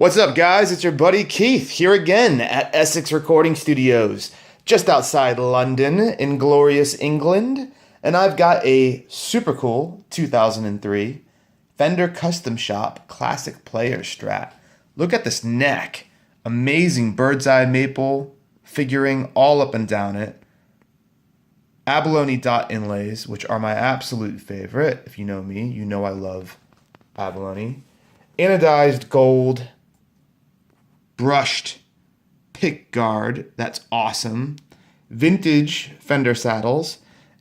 What's up, guys? It's your buddy Keith here again at Essex Recording Studios, just outside London in glorious England. And I've got a super cool 2003 Fender Custom Shop Classic Player Strat. Look at this neck. Amazing bird's eye maple figuring all up and down it. Abalone dot inlays, which are my absolute favorite. If you know me, you know I love abalone. Anodized gold brushed pick guard, that's awesome. Vintage Fender saddles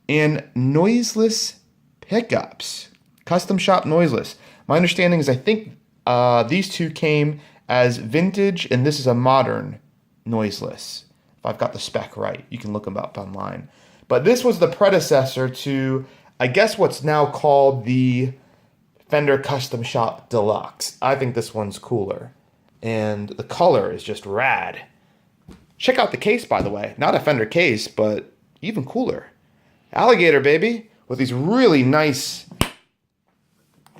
and noiseless pickups. Custom shop noiseless. My understanding is I think these two came as vintage and this is a modern noiseless. If I've got the spec right, you can look them up online. But this was the predecessor to, I guess, what's now called the Fender Custom Shop Deluxe. I think this one's cooler. And the color is just rad. Check out the case, by the way. Not a Fender case, but even cooler. Alligator, baby, with these really nice,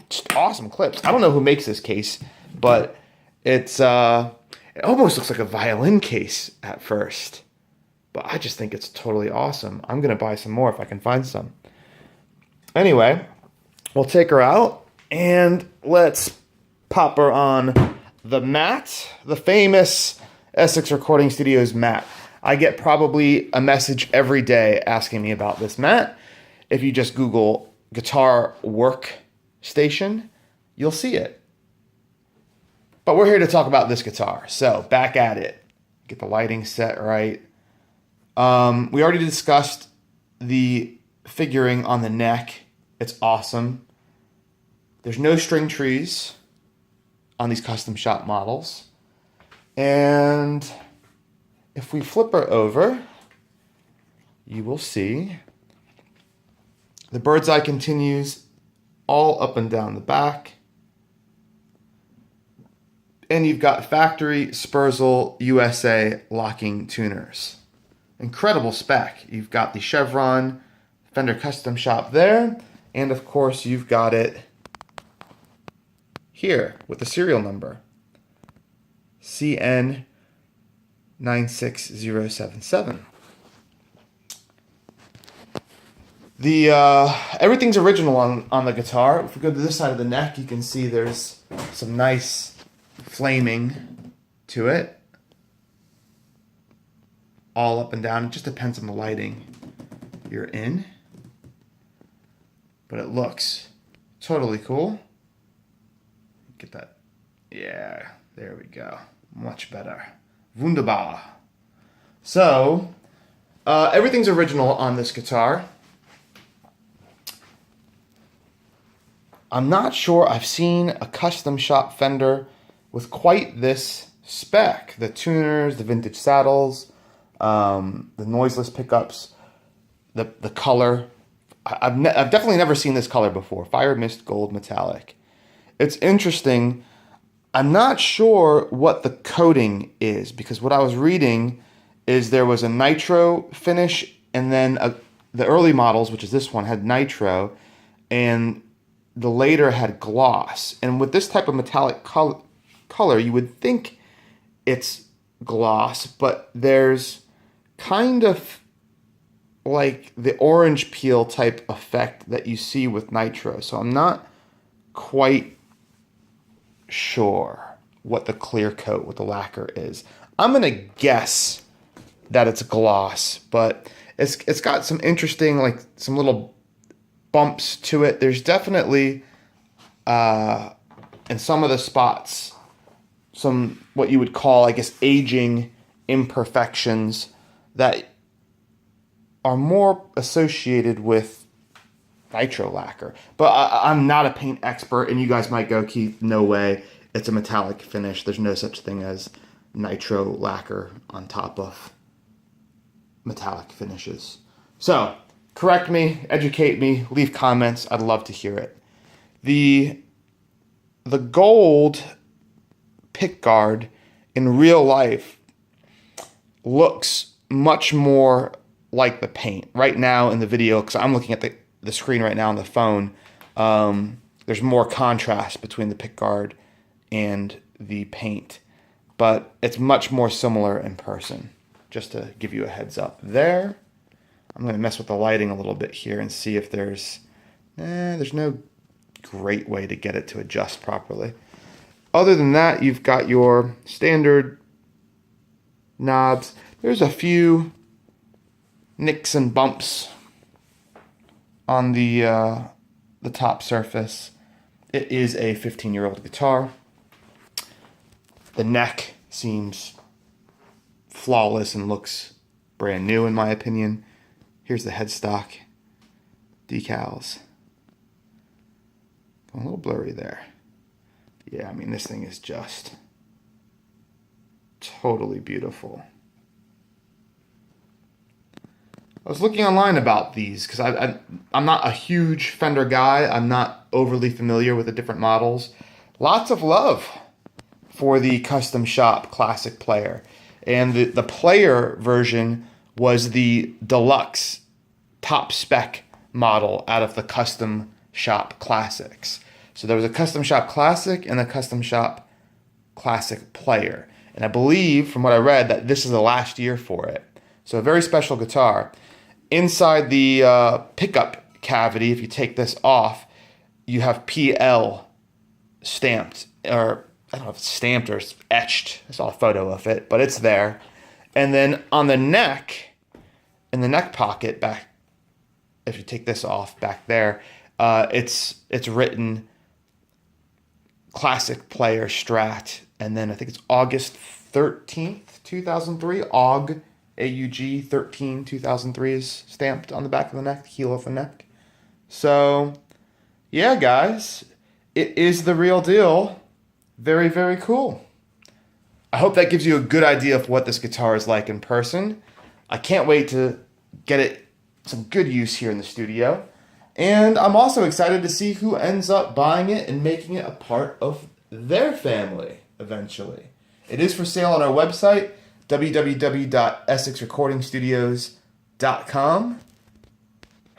just awesome clips. I don't know who makes this case, but it almost looks like a violin case at first. But I just think it's totally awesome. I'm going to buy some more if I can find some. Anyway, we'll take her out and let's pop her on the mat, the famous Essex Recording Studios mat. I get probably a message every day asking me about this mat. If you just Google guitar workstation, you'll see it. But we're here to talk about this guitar. So back at it. Get the lighting set right. We already discussed the figuring on the neck. It's awesome. There's no string trees on these custom shop models. And if we flip her over, you will see the bird's eye continues all up and down the back. And you've got factory Spurzl USA locking tuners. Incredible spec. You've got the chevron Fender Custom Shop there. And of course, you've got it here with the serial number. CN96077. Everything's original on the guitar. If we go to this side of the neck, you can see there's some nice flaming to it. All up and down. It just depends on the lighting you're in. But it looks totally cool. Get that. Yeah, there we go. Much better. Wunderbar. So, everything's original on this guitar. I'm not sure I've seen a custom shop Fender with quite this spec. The tuners, the vintage saddles, the noiseless pickups, the color. I've definitely never seen this color before. Fire Mist Gold Metallic. It's interesting. I'm not sure what the coating is because what I was reading is there was a nitro finish and then the early models, which is this one, had nitro and the later had gloss. And with this type of metallic color, you would think it's gloss, but there's kind of like the orange peel type effect that you see with nitro. So I'm not quite sure what the clear coat with the lacquer is. I'm gonna guess that it's gloss, but it's got some interesting, like some little bumps to it. There's definitely in some of the spots some what you would call, I guess, aging imperfections that are more associated with nitro lacquer. But I'm not a paint expert, and you guys might go, Keith, no way. It's a metallic finish. There's no such thing as nitro lacquer on top of metallic finishes. So, correct me, educate me, leave comments. I'd love to hear it. The gold pickguard in real life looks much more like the paint. Right now in the video, because I'm looking at the screen right now on the phone, there's more contrast between the pickguard and the paint, but it's much more similar in person, just to give you a heads up there. I'm going to mess with the lighting a little bit here and see if there's no great way to get it to adjust properly. Other than that, you've got your standard knobs. There's a few nicks and bumps on the top surface. It is a 15-year-old guitar. The neck seems flawless and looks brand new in my opinion. Here's the headstock decals. Going a little blurry there. Yeah, I mean, this thing is just totally beautiful. I was looking online about these because I'm not a huge Fender guy. I'm not overly familiar with the different models. Lots of love for the Custom Shop Classic player. And the player version was the Deluxe top spec model out of the Custom Shop Classics. So there was a Custom Shop Classic and a Custom Shop Classic player. And I believe, from what I read, that this is the last year for it. So a very special guitar. Inside the pickup cavity, if you take this off, you have PL stamped, or I don't know if it's stamped or it's etched. I saw a photo of it, but it's there. And then on the neck, in the neck pocket back, if you take this off back there, it's written Classic Player Strat, and then I think it's August 13th, 2003, AUG. AUG 13 2003 is stamped on the back of the neck, the heel of the neck. So, yeah, guys, it is the real deal. Very, very cool. I hope that gives you a good idea of what this guitar is like in person. I can't wait to get it some good use here in the studio. And I'm also excited to see who ends up buying it and making it a part of their family eventually. It is for sale on our website, www.essexrecordingstudios.com.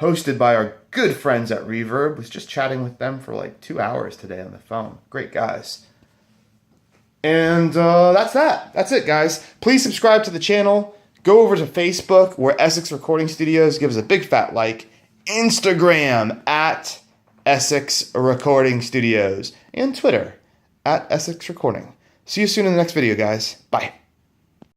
Hosted by our good friends at Reverb. Was just chatting with them for like 2 hours today on the phone. Great guys. And that's that. That's it, guys. Please subscribe to the channel. Go over to Facebook, where Essex Recording Studios. Give us a big fat like. Instagram at Essex Recording Studios. And Twitter at Essex Recording. See you soon in the next video, guys. Bye.